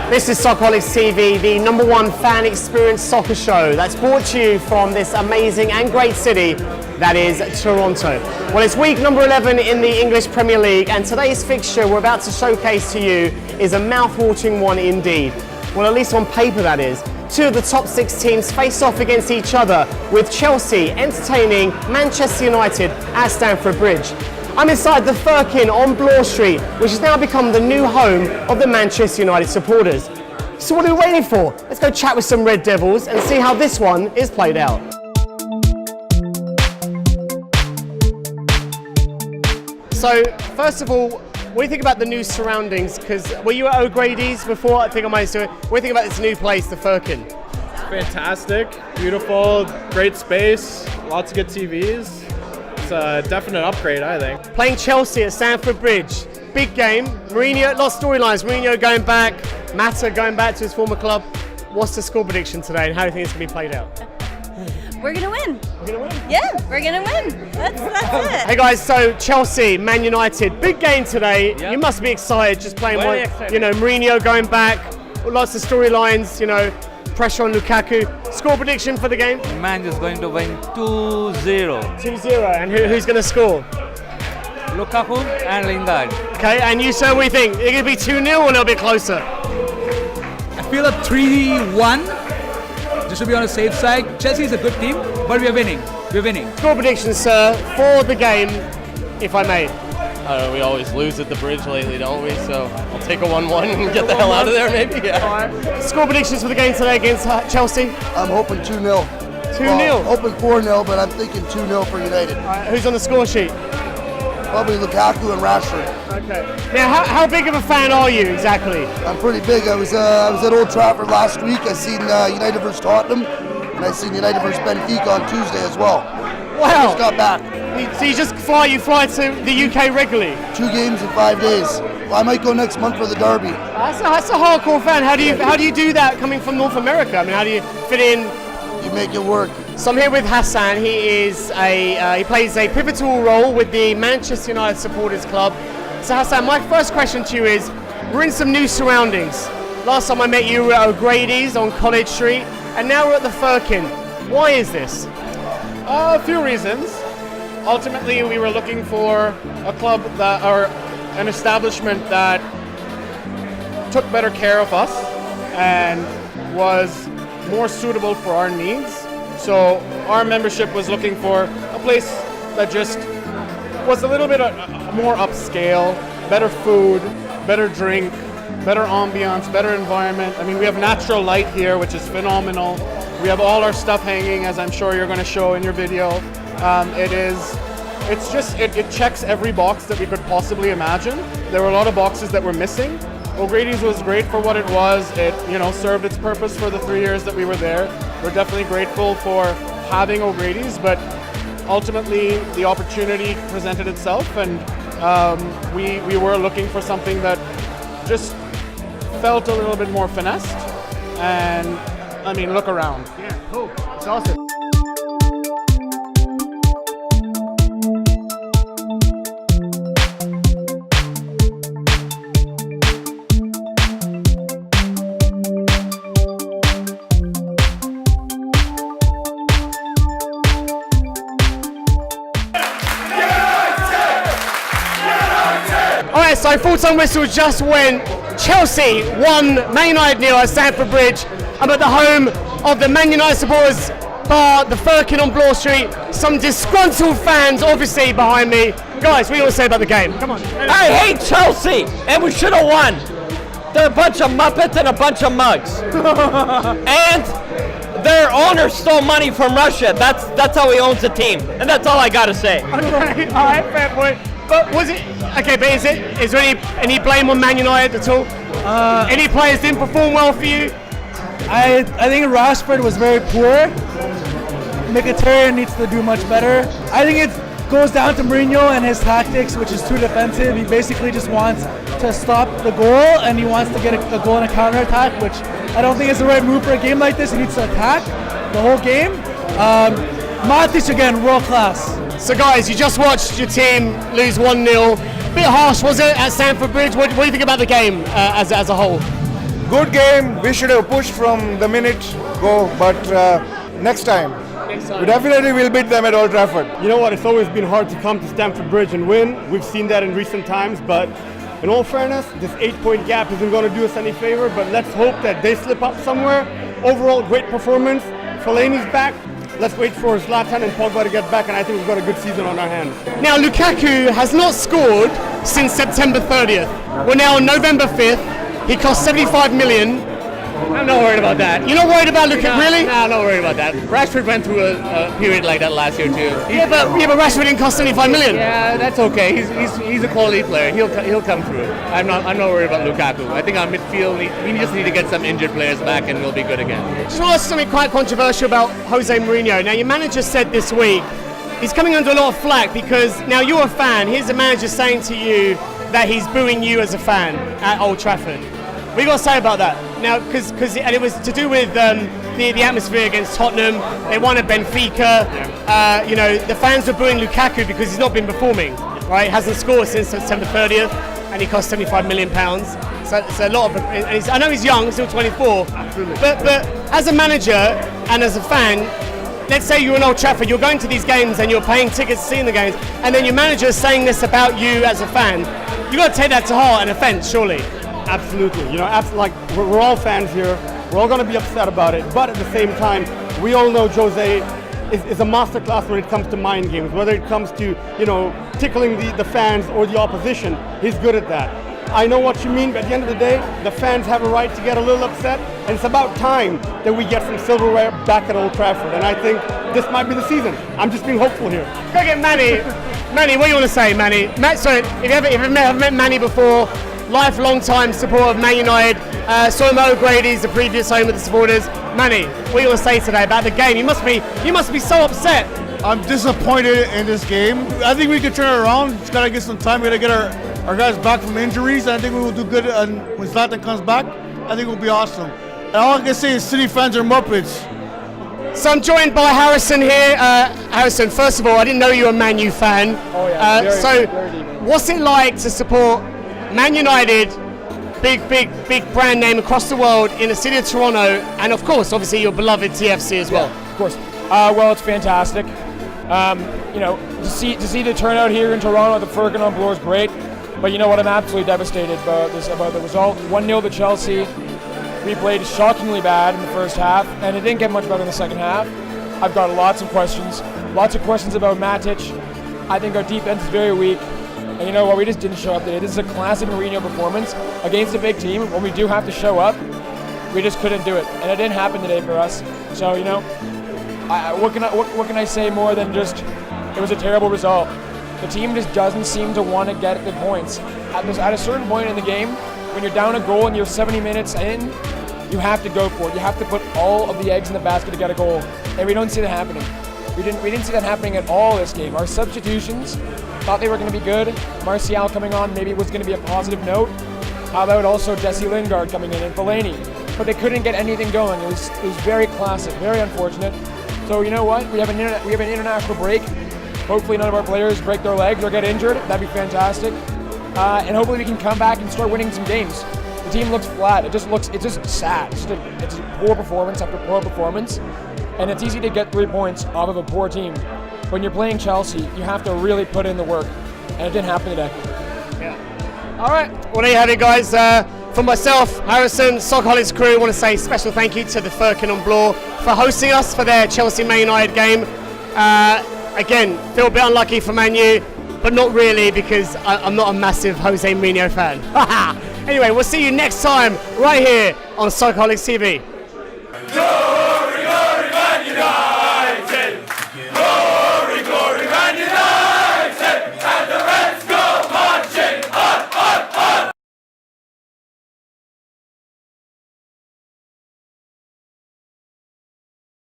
This is SoccerholicsTV, the #1 fan experience soccer show that's brought to you from this amazing and great city that is Toronto. Well, it's week number 11 in the English Premier League, and today's fixture we're about to showcase to you is a mouth-watering one indeed. Well, at least on paper that is. Two of the top 6 teams face off against each other, with Chelsea entertaining Manchester United at Stamford Bridge. I'm inside the Firkin on Bloor Street, which has now become the new home of the Manchester United supporters. So what are we waiting for? Let's go chat with some Red Devils and see how this one is played out. So, first of all, what do you think about the new surroundings? Because were you at O'Grady's before? I think I might do it. What do you think about this new place, the Firkin? Fantastic, beautiful, great space, lots of good TVs. It's a definite upgrade, I think. Playing Chelsea at Stamford Bridge, big game. Mourinho, lots of storylines. Mourinho going back, Mata going back to his former club. What's the score prediction today, and how do you think it's going to be played out? We're going to win. We're going to win? Yeah, we're going to win. That's it. Hey guys, so Chelsea, Man United, big game today. Yep. You must be excited just playing Very one. excited. You know, Mourinho going back, lots of storylines, you know, pressure on Lukaku. Score prediction for the game? Man is going to win 2-0. 2-0, and who's going to score? Lukaku and Lingard. Okay, and you, sir, what do you think? It going to be 2-0 or a little bit closer? I feel a 3-1, just to be on the safe side. Chelsea is a good team, but we are winning. We're winning. Score prediction, sir, for the game, if I may. I don't know, we always lose at the bridge lately, don't we? So I'll take a 1-1 and get the hell out of there, maybe. Yeah. Score predictions for the game today against Chelsea? I'm hoping 2-0. 2-0? Well, hoping 4-0, but I'm thinking 2-0 for United. Who's on the score sheet? Probably Lukaku and Rashford. Okay. Now, how big of a fan are you exactly? I'm pretty big. I was at Old Trafford last week. I seen United versus Tottenham, and I seen United versus Benfica on Tuesday as well. Wow. Just got back. So you fly to the UK regularly? 2 games in 5 days. Well, I might go next month for the derby. That's a hardcore fan. How do you do that coming from North America? I mean, how do you fit in? You make it work. So I'm here with Hassan. He is he plays a pivotal role with the Manchester United Supporters Club. So Hassan, my first question to you is: we're in some new surroundings. Last time I met you, we were at O'Grady's on College Street, and now we're at the Firkin. Why is this? A few reasons. Ultimately, we were looking for a club or an establishment that took better care of us and was more suitable for our needs. So our membership was looking for a place that just was a little bit more upscale, better food, better drink, better ambiance, better environment. I mean, we have natural light here, which is phenomenal. We have all our stuff hanging, as I'm sure you're going to show in your video. It checks every box that we could possibly imagine. There were a lot of boxes that were missing. O'Grady's was great for what it was. It, served its purpose for the 3 years that we were there. We're definitely grateful for having O'Grady's, but ultimately the opportunity presented itself, and we were looking for something that just felt a little bit more finessed. And I mean, look around. Yeah, cool. It's awesome. Alright, so full-time whistle just went. Chelsea won, Man United 0 at Stamford Bridge. I'm at the home of the Man United supporters bar, the Firkin on Bloor Street. Some disgruntled fans obviously behind me. Guys, what do you want to say about the game? Come on. I hate Chelsea, and we should have won. They're a bunch of muppets and a bunch of mugs. And their owner stole money from Russia. That's how he owns the team, and that's all I gotta say. Okay, all right, fair point. But was it okay? But is there any blame on Man United at all? Any players didn't perform well for you? I think Rashford was very poor. Mkhitaryan needs to do much better. I think it goes down to Mourinho and his tactics, which is too defensive. He basically just wants to stop the goal, and he wants to get a goal in a counter-attack, which I don't think is the right move for a game like this. He needs to attack the whole game. Matic again, world class. So guys, you just watched your team lose 1-0. Bit harsh, was it, at Stamford Bridge? What do you think about the game as a whole? Good game. We should have pushed from the minute go, but next time. We definitely will beat them at Old Trafford. You know what? It's always been hard to come to Stamford Bridge and win. We've seen that in recent times, but in all fairness, this 8-point gap isn't going to do us any favor, but let's hope that they slip up somewhere. Overall, great performance. Fellaini's back. Let's wait for Zlatan and Pogba to get back, and I think we've got a good season on our hands. Now, Lukaku has not scored since September 30th. We're now on November 5th. He cost 75 million. I'm not worried about that. You're not worried about Lukaku, really? No, I'm not worried about that. Rashford went through a period like that last year too. Yeah, but Rashford didn't cost 75 million. Yeah, that's okay. He's a quality player. He'll come through. I'm not worried about Lukaku. I think our midfield we just need to get some injured players back and we'll be good again. Just want to ask something quite controversial about Jose Mourinho. Now, your manager said this week he's coming under a lot of flack because now you're a fan. Here's the manager saying to you that he's booing you as a fan at Old Trafford. What you got to say about that? Now, because it was to do with the atmosphere against Tottenham. They won at Benfica. The fans were booing Lukaku because he's not been performing. Right, hasn't scored since September 30th, and he cost 75 million pounds. So it's a lot of. And I know he's young, still 24. Absolutely. But as a manager and as a fan, let's say you're in Old Trafford, you're going to these games and you're paying tickets to see the games, and then your manager is saying this about you as a fan. You got to take that to heart and offence, surely. Absolutely. We're all fans here. We're all going to be upset about it. But at the same time, we all know Jose is a masterclass when it comes to mind games. Whether it comes to, tickling the fans or the opposition, he's good at that. I know what you mean, but at the end of the day, the fans have a right to get a little upset. And it's about time that we get some silverware back at Old Trafford. And I think this might be the season. I'm just being hopeful here. Go get Manny. Manny, what do you want to say, Manny? Sorry, if you ever met Manny before, lifelong time supporter of Man United. Saw him at O'Grady's, the previous home of the supporters. Manny, what do you want to say today about the game? You must be so upset. I'm disappointed in this game. I think we can turn it around. Just gotta get some time. We gotta get our guys back from injuries. I think we will do good when Zlatan comes back. I think it will be awesome. And all I can say is City fans are Muppets. So I'm joined by Harrison here. Harrison, first of all, I didn't know you were a Man U fan. Oh yeah. What's it like to support Man United, big brand name across the world in the city of Toronto, and of course, obviously your beloved TFC as well? Yeah, of course. Well, it's fantastic. To see the turnout here in Toronto at the Firkin on Bloor is great. But you know what? I'm absolutely devastated about the result. 1-0 to Chelsea. We played shockingly bad in the first half, and it didn't get much better in the second half. I've got lots of questions about Matic. I think our defense is very weak. And you know what? We just didn't show up today. This is a classic Mourinho performance against a big team. When we do have to show up, we just couldn't do it, and it didn't happen today for us. So what can I say more than just it was a terrible result? The team just doesn't seem to want to get the points. At a certain point in the game, when you're down a goal and you're 70 minutes in, you have to go for it. You have to put all of the eggs in the basket to get a goal, and we don't see that happening. We didn't see that happening at all this game. Our substitutions, thought they were going to be good. Martial coming on maybe was going to be a positive note. How about also Jesse Lingard coming in and Fellaini? But they couldn't get anything going. It was very classic, very unfortunate. So you know what? We have an international break. Hopefully none of our players break their legs or get injured. That'd be fantastic. And hopefully we can come back and start winning some games. The team looks flat. It's just sad. It's a poor performance after poor performance. And it's easy to get 3 points off of a poor team. When you're playing Chelsea, you have to really put in the work. And it didn't happen today. Yeah. All right. Well, there you have it, guys. From myself, Harrison, Soccerholics crew, I want to say special thank you to the Firkin on Bloor for hosting us for their Chelsea Man United game. Again, feel a bit unlucky for Man U, but not really because I'm not a massive Jose Mourinho fan. Anyway, we'll see you next time right here on SoccerholicsTV.